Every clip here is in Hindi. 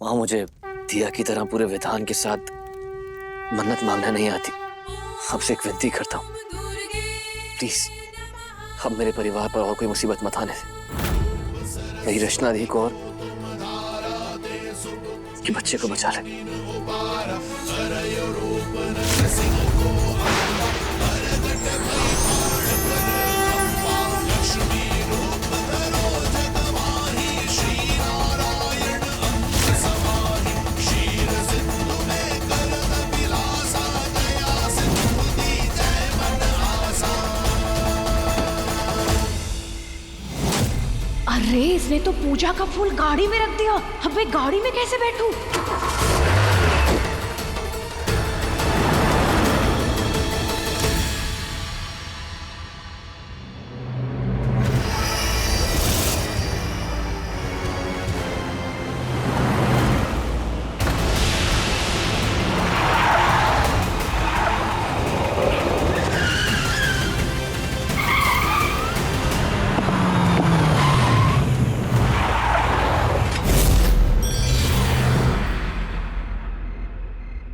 वहां मुझे दिया की तरह पूरे विधान के साथ मन्नत मांगना नहीं आती। आपसे एक विनती करता हूँ, प्लीज अब मेरे परिवार पर और कोई मुसीबत मत आने दे। मेरी रचना दी को और कि बच्चे को बचा ले। अरे इसने तो पूजा का फूल गाड़ी में रख दिया। अब मैं गाड़ी में कैसे बैठूं?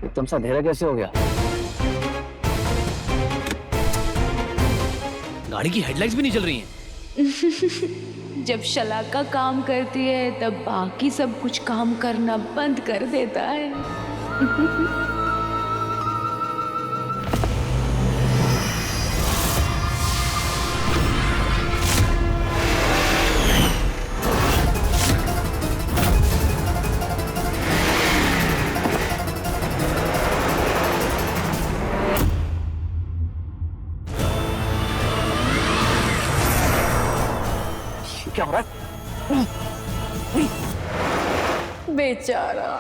एकदम सा अंधेरा कैसे हो गया? गाड़ी की हेडलाइट्स भी नहीं चल रही हैं। जब शलाका काम करती है तब बाकी सब कुछ काम करना बंद कर देता है। क्या हो रहा है? बेचारा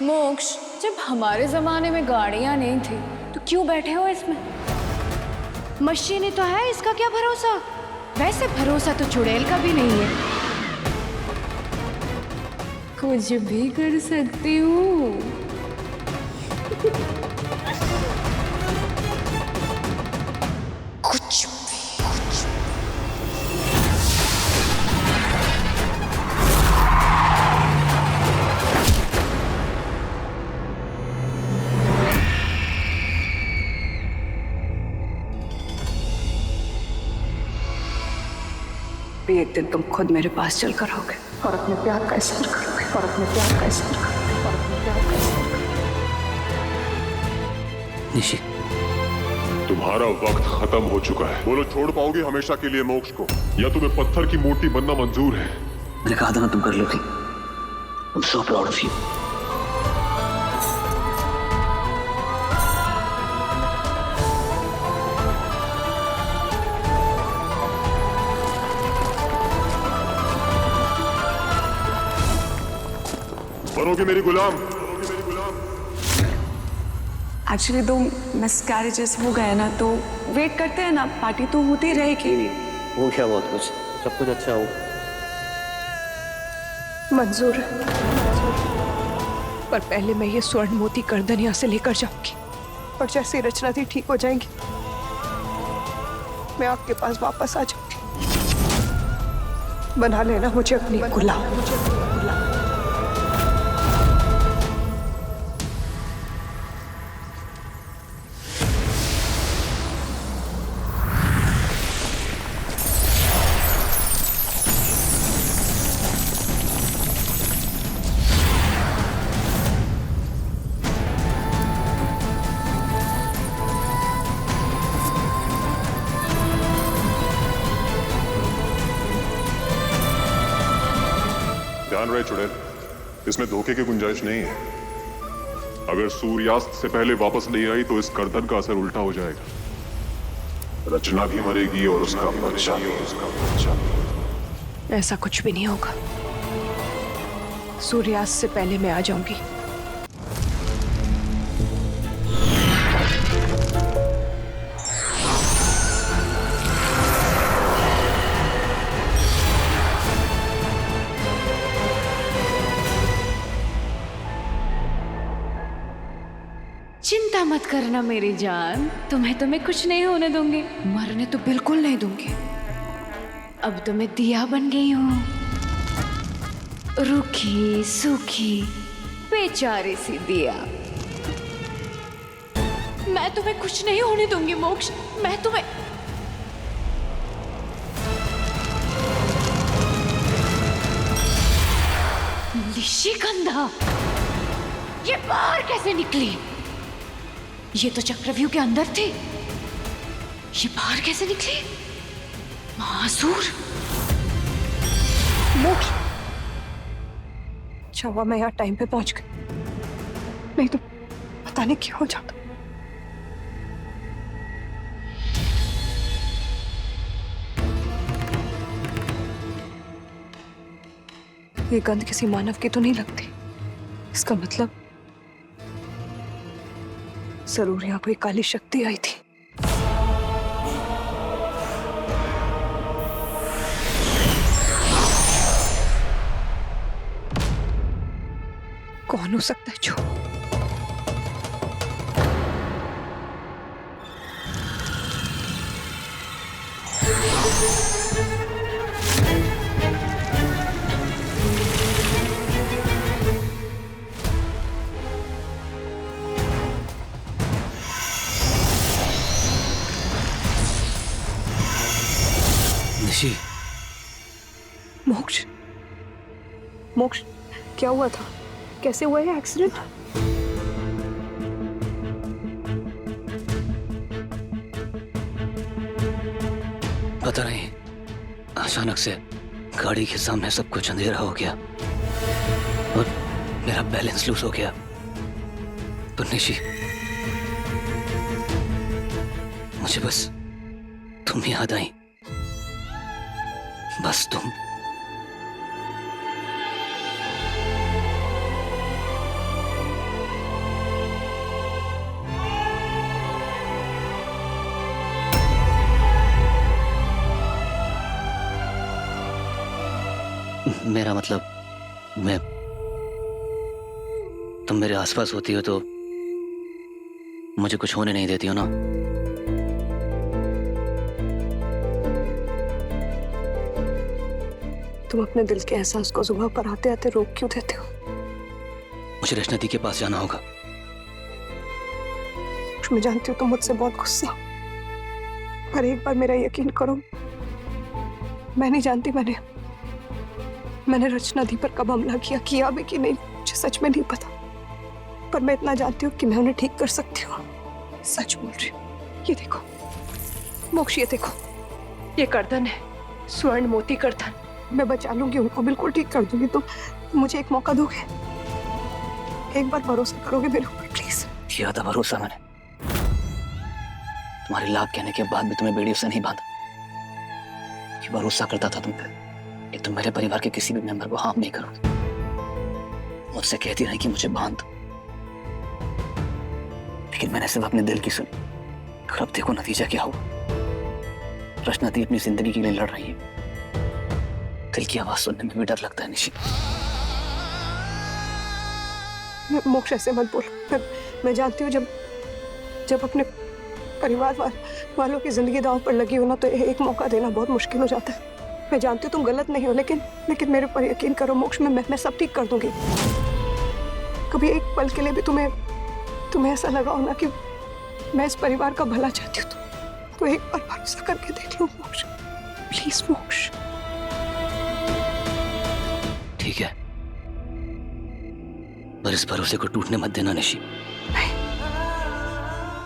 मोक्ष, जब हमारे जमाने में गाड़ियां नहीं थी तो क्यों बैठे हो इसमें? मशीनें तो है, इसका क्या भरोसा? वैसे भरोसा तो चुड़ैल का भी नहीं है। कुछ भी कर सकती हूँ। कुछ भी एक दिन तुम खुद मेरे पास चल कर आओगे और अपने प्यार का इज़हार करोगे और अपने प्यार का इज़हार करोगे और अपने प्यार का इज़हार करोगे। निशी, तुम्हारा वक्त खत्म हो चुका है। बोलो, छोड़ पाओगे हमेशा के लिए मोक्ष को, या तुम्हें पत्थर की मूर्ति बनना मंजूर है? मैंने कहा था ना तुम कर लोगी। I'm so proud of you. बनोगे मेरी गुलाम। एक्चुअली 2 मिसकैरेजेस हो गए ना, तो वेट करते हैं ना, पार्टी तो होती रहेगी। हो गया बहुत कुछ, सब कुछ अच्छा हो। मंजूर है, पर पहले मैं ये स्वर्ण मोती गर्दन यहाँ से लेकर जाऊंगी और जैसे रचना थी ठीक हो जाएंगी, मैं आपके पास वापस आ जाऊंगी। बना लेना मुझे अपनी गुलाम। ध्यान रहे चुड़ैल, इसमें धोखे की गुंजाइश नहीं है। अगर सूर्यास्त से पहले वापस नहीं आई तो इस गर्दन का असर उल्टा हो जाएगा। रचना भी मरेगी और उसका बच्चा भी। ऐसा कुछ भी नहीं होगा। सूर्यास्त से पहले मैं आ जाऊंगी। चिंता मत करना मेरी जान, तुम्हें कुछ नहीं होने दूंगी। मरने तो बिल्कुल नहीं दूंगी। अब तो मैं दिया बन गई हूँ। रूखी सूखी बेचारी सी दिया। मैं तुम्हें कुछ नहीं होने दूंगी मोक्ष। मैं तुम्हें निशिगंधा, ये बाहर कैसे निकली? ये तो चक्रव्यूह के अंदर थी, ये बाहर कैसे निकली? महासूर। मोक्ष, अच्छा हुआ मैं यहाँ टाइम पे पहुंच गई, नहीं तो पता नहीं क्या हो जाता। ये गंध किसी मानव की तो नहीं लगती। इसका मतलब जरूर यहाँ कोई काली शक्ति आई थी। कौन हो सकता है जो निशी, मोक्ष? मोक्ष, क्या हुआ था? कैसे हुआ है एक्सीडेंट? पता नहीं, अचानक से गाड़ी के सामने सब कुछ अंधेरा हो गया और मेरा बैलेंस लूज हो गया। तो निशी, मुझे बस तुम याद आई, बस तुम। मेरा मतलब, तुम मेरे आसपास होती हो तो मुझे कुछ होने नहीं देती हो ना। तुम अपने दिल के एहसास को जुबान पर आते आते रोक क्यों देते हो? मुझे रचना दी के पास जाना होगा। मैं जानती हूँ तुम मुझसे बहुत गुस्सा हो, पर एक बार मेरा यकीन करो, मैं नहीं जानती मैंने रचना दी पर कब हमला किया भी कि नहीं, मुझे सच में नहीं पता। पर मैं इतना जानती हूँ कि मैं उन्हें ठीक कर सकती हूँ। सच बोल रही हूँ। ये देखो मोक्ष, ये देखो, ये गर्दन है, स्वर्ण मोती गर्दन। मैं बचा लूंगी उनको, बिल्कुल ठीक कर दूंगी। तुम मुझे एक मौका दोगे? एक बार भरोसा करोगे मेरे ऊपर प्लीज? किया था भरोसा मैंने, तुम्हारे लाभ कहने के बाद भी तुम्हें बेड़ियों से नहीं बांधा, कि भरोसा करता था तुम पे कि तुम मेरे परिवार के किसी भी मेंबर को हार्म नहीं करोगे। मुझसे कहती रही कि मुझे बांध, लेकिन मैंने सिर्फ अपने दिल की सुनी। और अब देखो नतीजा क्या हुआ। रचना दी अपनी जिंदगी के लिए लड़ रही है। दिल की आवाज सुनने में भी डर लगता है निशी। मोक्ष ऐसे मत बोलो। मैं जानती हूँ जब अपने परिवार वालों की जिंदगी दांव पर लगी हो ना, तो एक मौका देना बहुत मुश्किल हो जाता है। मैं जानती हूँ तुम गलत नहीं हो, लेकिन मेरे पर यकीन करो मोक्ष, मैं सब ठीक कर दूंगी। कभी एक पल के लिए भी तुम्हें ऐसा लगा हो ना कि मैं इस परिवार का भला चाहती हूँ, तो एक बार भरोसा करके देख लो मोक्ष, प्लीज मोक्ष। ठीक है, पर इस भरोसे को टूटने मत देना निशी।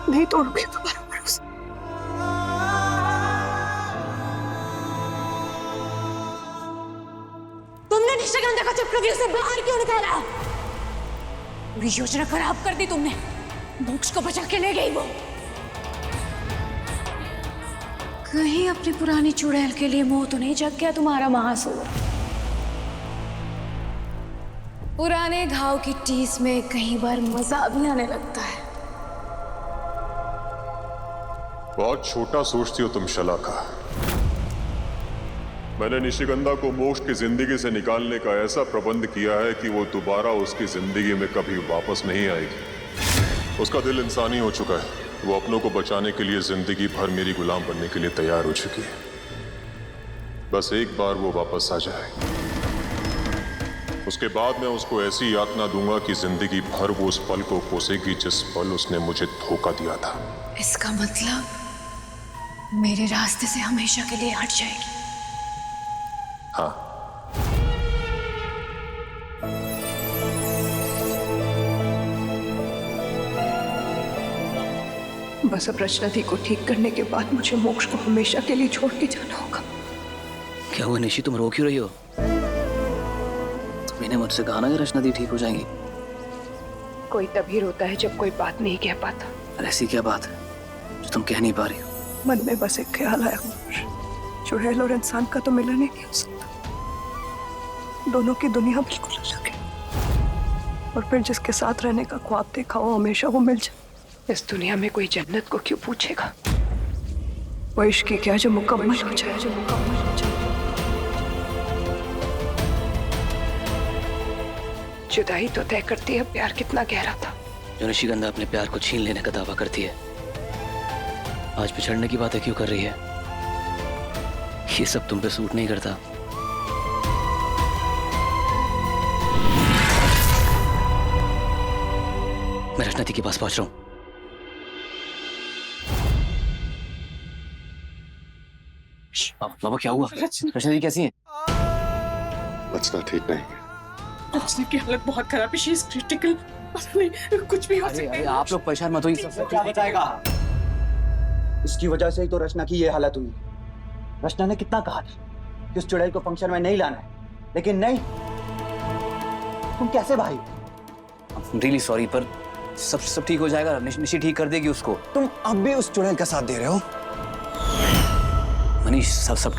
नहीं तोड़ूंगी तुम्हारा भरोसा। तुमने निशिगंधा का चक्रव्यूह से बाहर क्यों निकाला? पूरी योजना खराब कर दी तुमने। मोक्ष को बचा के ले गई वो। कहीं अपनी पुरानी चुड़ैल के लिए मोह तो नहीं जग गया तुम्हारा महासूर? पुराने घाव की टीस में कई बार मजा भी आने लगता है। बहुत छोटा सोचती हो तुम शलाका। मैंने निशिगंधा को मोक्ष की जिंदगी से निकालने का ऐसा प्रबंध किया है कि वो दोबारा उसकी जिंदगी में कभी वापस नहीं आएगी। उसका दिल इंसानी हो चुका है। वो अपनों को बचाने के लिए जिंदगी भर मेरी गुलाम बनने के लिए तैयार हो चुकी है। बस एक बार वो वापस आ जाए, उसके बाद मैं उसको ऐसी यातना दूंगा कि जिंदगी भर वो उस पल को कोसेगी जिस पल उसने मुझे धोखा दिया था। इसका मतलब मेरे रास्ते से हमेशा के लिए हट जाएगी। हाँ, बस अब रचना दी को ठीक करने के बाद मुझे मोक्ष को हमेशा के लिए छोड़ के जाना होगा। क्या हुआ निशी, तुम रो क्यों रही हो? तुमने मुझसे कहा ना कि रचना दी ठीक हो जाएंगी। कोई तभी रोता है जब कोई बात नहीं कह पाता। और ऐसी क्या बात है जो तुम कह नहीं पा रही हो? मन में बस एक ख्याल आया, चुड़ैल और इंसान का तो मिलन नहीं हो सकता। दोनों की दुनिया बिल्कुल अलग है, और फिर जिसके साथ रहने का ख्वाब देखा हो हमेशा वो मिल जाए। इस दुनिया में कोई जन्नत को क्यों पूछेगा? वो इश्क की क्या जो मुकम्मल हो जाए, जो मुकम्मल हो जाए। जुदाई तो तय करती है प्यार कितना गहरा था। जो निशिगंधा अपने प्यार को छीन लेने का दावा करती है, आज पिछड़ने की बातें क्यों कर रही है? ये सब तुम पे सूट नहीं करता। मैं रचना दी के पास पहुंच रहा हूं। बाबा क्या हुआ? रचना दी कैसी है? रचना ठीक नहीं है। रचना की हालत बहुत खराब है, शी इज क्रिटिकल। नहीं, कुछ भी हो सकता है। आप लोग परेशान मत होइए। क्या बताएगा? इसकी वजह से ही तो रचना की ये हालत हुई। रचना ने कितना कहा था कि उस चुड़ैल को फंक्शन में नहीं लाना है, लेकिन नहीं। तुम कैसे भाई? रियली सॉरी, पर सब ठीक हो जाएगा। निशी ठीक कर देगी उसको। तुम अब भी उस चुड़ैल का साथ दे रहे हो। मनीष सब